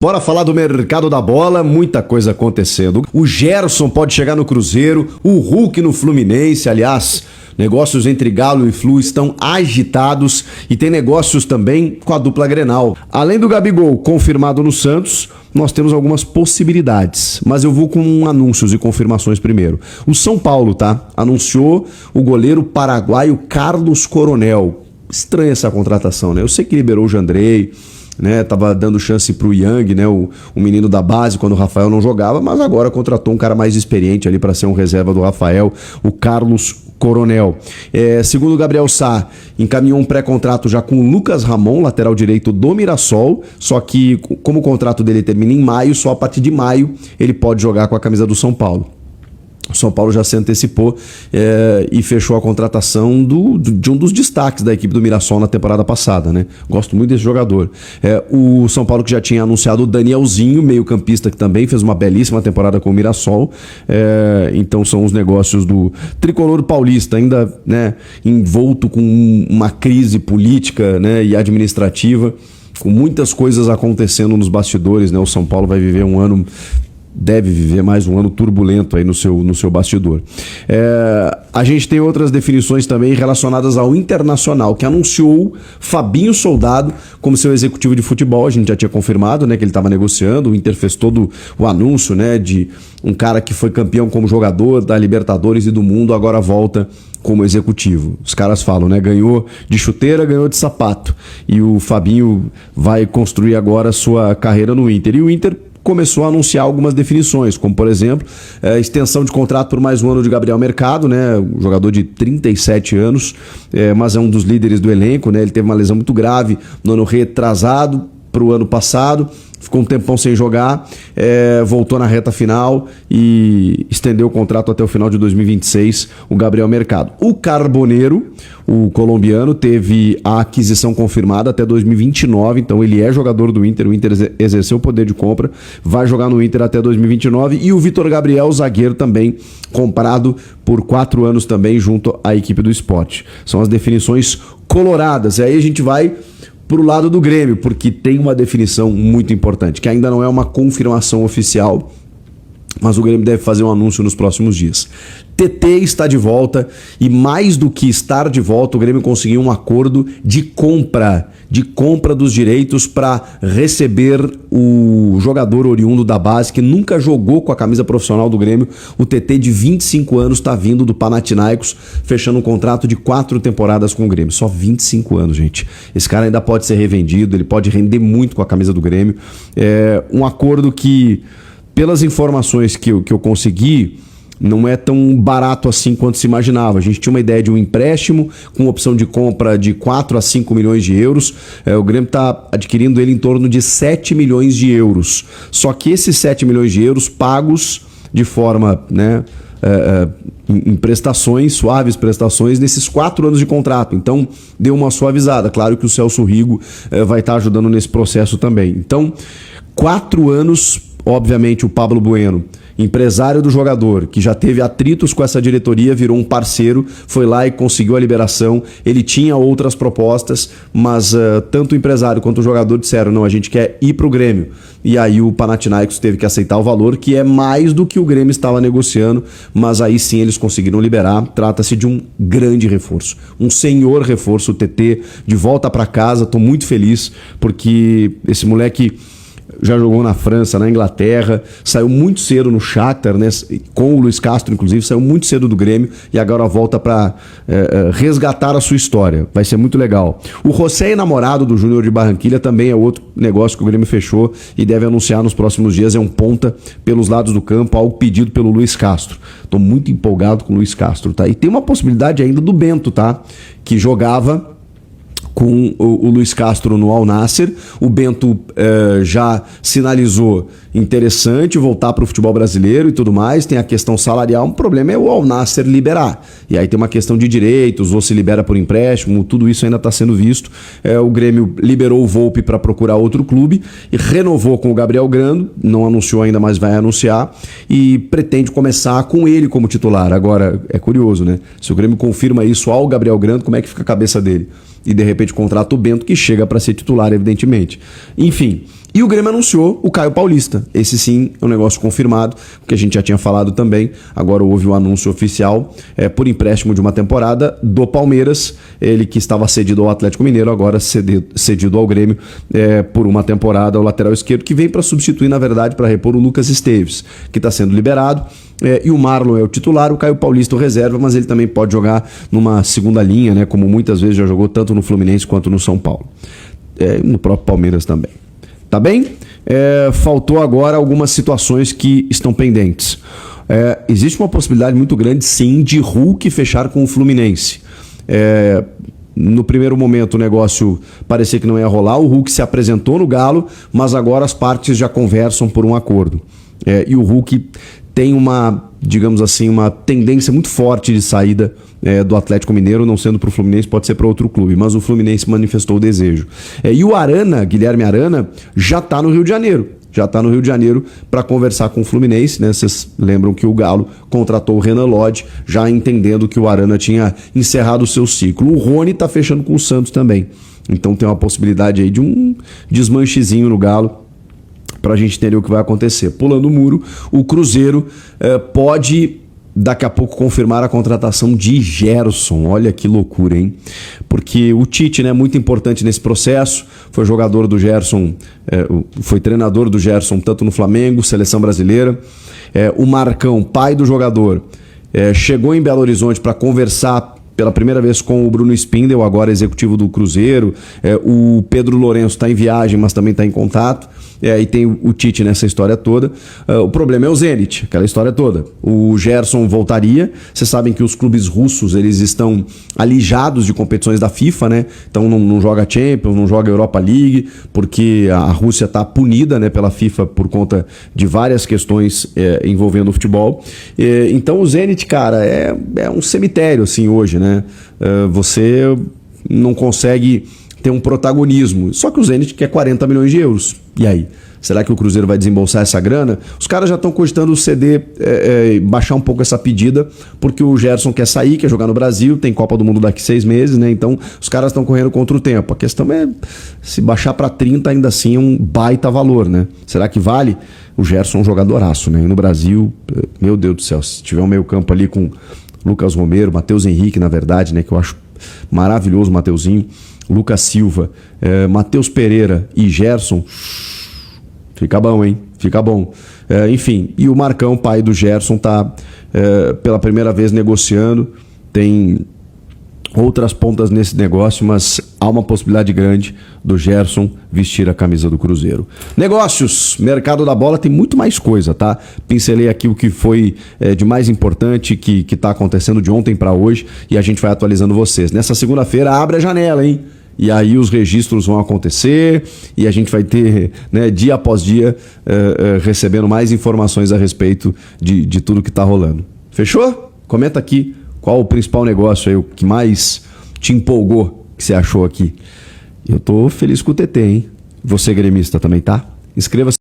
Bora falar do mercado da bola, muita coisa acontecendo. O Gerson pode chegar no Cruzeiro, o Hulk no Fluminense, aliás, negócios entre Galo e Flu estão agitados e tem negócios também com a dupla Grenal. Além do Gabigol confirmado no Santos, nós temos algumas possibilidades, mas eu vou com anúncios e confirmações primeiro. O São Paulo, anunciou o goleiro paraguaio Carlos Coronel. Estranha essa contratação, né? Eu sei que liberou o Jandrei, né, tava dando chance pro Yang, né, o menino da base, quando o Rafael não jogava, mas agora contratou um cara mais experiente ali para ser um reserva do Rafael, o Carlos Coronel. Segundo o Gabriel Sá, encaminhou um pré-contrato já com o Lucas Ramon, lateral direito do Mirassol, só que como o contrato dele termina em maio, só a partir de maio ele pode jogar com a camisa do São Paulo. O São Paulo já se antecipou e fechou a contratação de um dos destaques da equipe do Mirassol na temporada passada, né? Gosto muito desse jogador. O São Paulo que já tinha anunciado o Danielzinho, meio-campista, que também fez uma belíssima temporada com o Mirassol. Então são os negócios do tricolor paulista, ainda, né, envolto com uma crise política, né, e administrativa, com muitas coisas acontecendo nos bastidores, né? O São Paulo vai viver deve viver mais um ano turbulento aí no seu bastidor. A gente tem outras definições também relacionadas ao Internacional, que anunciou Fabinho Soldado como seu executivo de futebol. A gente já tinha confirmado, né, que ele estava negociando. O Inter fez todo o anúncio, né, de um cara que foi campeão como jogador da Libertadores e do Mundo, agora volta como executivo. Os caras falam, né, ganhou de chuteira, ganhou de sapato. E o Fabinho vai construir agora a sua carreira no Inter. E o Inter começou a anunciar algumas definições, como por exemplo, extensão de contrato por mais um ano de Gabriel Mercado, né, um jogador de 37 anos, mas é um dos líderes do elenco, né, ele teve uma lesão muito grave no ano retrasado para o ano passado, ficou um tempão sem jogar, voltou na reta final e estendeu o contrato até o final de 2026, o Gabriel Mercado. O Carboneiro, o colombiano, teve a aquisição confirmada até 2029, então ele é jogador do Inter, o Inter exerceu o poder de compra, vai jogar no Inter até 2029, e o Vitor Gabriel, zagueiro, também comprado por 4 anos também junto à equipe do Sport. São as definições coloradas, e aí a gente vai pro lado do Grêmio, porque tem uma definição muito importante, que ainda não é uma confirmação oficial, mas o Grêmio deve fazer um anúncio nos próximos dias. TT está de volta, e mais do que estar de volta, o Grêmio conseguiu um acordo de compra dos direitos para receber o jogador oriundo da base, que nunca jogou com a camisa profissional do Grêmio. O TT, de 25 anos, está vindo do Panathinaikos, fechando um contrato de 4 temporadas com o Grêmio. Só 25 anos, gente. Esse cara ainda pode ser revendido, ele pode render muito com a camisa do Grêmio. Um acordo que, pelas informações que eu consegui, não é tão barato assim quanto se imaginava. A gente tinha uma ideia de um empréstimo com opção de compra de 4 a 5 milhões de euros. O Grêmio está adquirindo ele em torno de 7 milhões de euros. Só que esses 7 milhões de euros pagos de forma, né, em prestações, suaves prestações, nesses 4 anos de contrato. Então deu uma suavizada. Claro que o Celso Rigo vai estar ajudando nesse processo também. Então, 4 anos, obviamente o Pablo Bueno, empresário do jogador, que já teve atritos com essa diretoria, virou um parceiro, foi lá e conseguiu a liberação. Ele tinha outras propostas, mas tanto o empresário quanto o jogador disseram, não, a gente quer ir pro Grêmio. E aí o Panathinaikos teve que aceitar o valor, que é mais do que o Grêmio estava negociando, mas aí sim eles conseguiram liberar. Trata-se de um grande reforço, um senhor reforço. O TT de volta para casa, tô muito feliz, porque esse moleque já jogou na França, na Inglaterra, saiu muito cedo no Shakhtar, né, com o Luiz Castro, inclusive, saiu muito cedo do Grêmio e agora volta para resgatar a sua história. Vai ser muito legal. O José, namorado do Júnior de Barranquilla, também é outro negócio que o Grêmio fechou e deve anunciar nos próximos dias. É um ponta pelos lados do campo, algo pedido pelo Luiz Castro. Estou muito empolgado com o Luiz Castro, tá? E tem uma possibilidade ainda do Bento, tá? Que jogava com o Luiz Castro no Al Nassr. O Bento já sinalizou interessante voltar para o futebol brasileiro e tudo mais. Tem a questão salarial, o problema é o Al Nassr liberar. E aí tem uma questão de direitos, ou se libera por empréstimo, tudo isso ainda está sendo visto. O Grêmio liberou o Volpi para procurar outro clube e renovou com o Gabriel Grando, não anunciou ainda, mas vai anunciar, e pretende começar com ele como titular. Agora, é curioso, né? Se o Grêmio confirma isso ao Gabriel Grando, como é que fica a cabeça dele? E de repente contrata o Bento, que chega para ser titular, evidentemente. Enfim, E o Grêmio anunciou o Caio Paulista. Esse sim é um negócio confirmado, que a gente já tinha falado também. Agora houve o anúncio oficial por empréstimo de uma temporada do Palmeiras. Ele que estava cedido ao Atlético Mineiro, agora cedido ao Grêmio por uma temporada, o lateral esquerdo, que vem para substituir, na verdade, para repor o Lucas Esteves, que está sendo liberado. E o Marlon é o titular, o Caio Paulista o reserva, mas ele também pode jogar numa segunda linha, né, como muitas vezes já jogou tanto no Fluminense quanto no São Paulo. No próprio Palmeiras também. Tá bem? Faltou agora algumas situações que estão pendentes. Existe uma possibilidade muito grande, sim, de Hulk fechar com o Fluminense. No primeiro momento o negócio parecia que não ia rolar, o Hulk se apresentou no Galo, mas agora as partes já conversam por um acordo. E o Hulk tem uma, digamos assim, uma tendência muito forte de saída do Atlético Mineiro, não sendo para o Fluminense, pode ser para outro clube, mas o Fluminense manifestou o desejo. E o Arana, Guilherme Arana, já está no Rio de Janeiro. Já está no Rio de Janeiro para conversar com o Fluminense, né? Vocês lembram que o Galo contratou o Renan Lodge, já entendendo que o Arana tinha encerrado o seu ciclo. O Rony está fechando com o Santos também. Então tem uma possibilidade aí de um desmanchezinho no Galo, para a gente entender o que vai acontecer. Pulando o muro, o Cruzeiro pode daqui a pouco confirmar a contratação de Gerson. Olha que loucura, hein? Porque o Tite, né, muito importante nesse processo, foi jogador do Gerson, foi treinador do Gerson tanto no Flamengo, seleção brasileira. O Marcão, pai do jogador, chegou em Belo Horizonte para conversar pela primeira vez com o Bruno Spindel, agora executivo do Cruzeiro. O Pedro Lourenço está em viagem, mas também está em contato. E tem o Tite nessa história toda. O problema é o Zenit, aquela história toda. O Gerson voltaria. Vocês sabem que os clubes russos, eles estão alijados de competições da FIFA, né? Então não joga Champions, não joga Europa League, porque a Rússia está punida, né, pela FIFA por conta de várias questões envolvendo o futebol. Então o Zenit, cara, é um cemitério assim hoje, né? Você não consegue ter um protagonismo. Só que o Zenit quer 40 milhões de euros. E aí? Será que o Cruzeiro vai desembolsar essa grana? Os caras já estão cogitando ceder, baixar um pouco essa pedida, porque o Gerson quer sair, quer jogar no Brasil, tem Copa do Mundo daqui 6 meses, né? Então os caras estão correndo contra o tempo. A questão é, se baixar para 30 ainda assim é um baita valor, né? Será que vale? O Gerson é um jogadoraço, né? E no Brasil, meu Deus do céu, se tiver um meio campo ali com Lucas Romero, Matheus Henrique, na verdade, né? Que eu acho maravilhoso o Mateuzinho, Lucas Silva, Matheus Pereira e Gerson, fica bom, hein? Fica bom. Enfim, e o Marcão, pai do Gerson, está pela primeira vez negociando. Tem outras pontas nesse negócio, mas há uma possibilidade grande do Gerson vestir a camisa do Cruzeiro. Negócios, mercado da bola, tem muito mais coisa, tá? Pincelei aqui o que foi de mais importante que está acontecendo de ontem para hoje e a gente vai atualizando vocês. Nessa segunda-feira abre a janela, hein? E aí os registros vão acontecer e a gente vai ter, né, dia após dia, recebendo mais informações a respeito de tudo que está rolando. Fechou? Comenta aqui qual o principal negócio aí, o que mais te empolgou, que você achou aqui. Eu tô feliz com o TT, hein? Você gremista também, tá? Inscreva-se.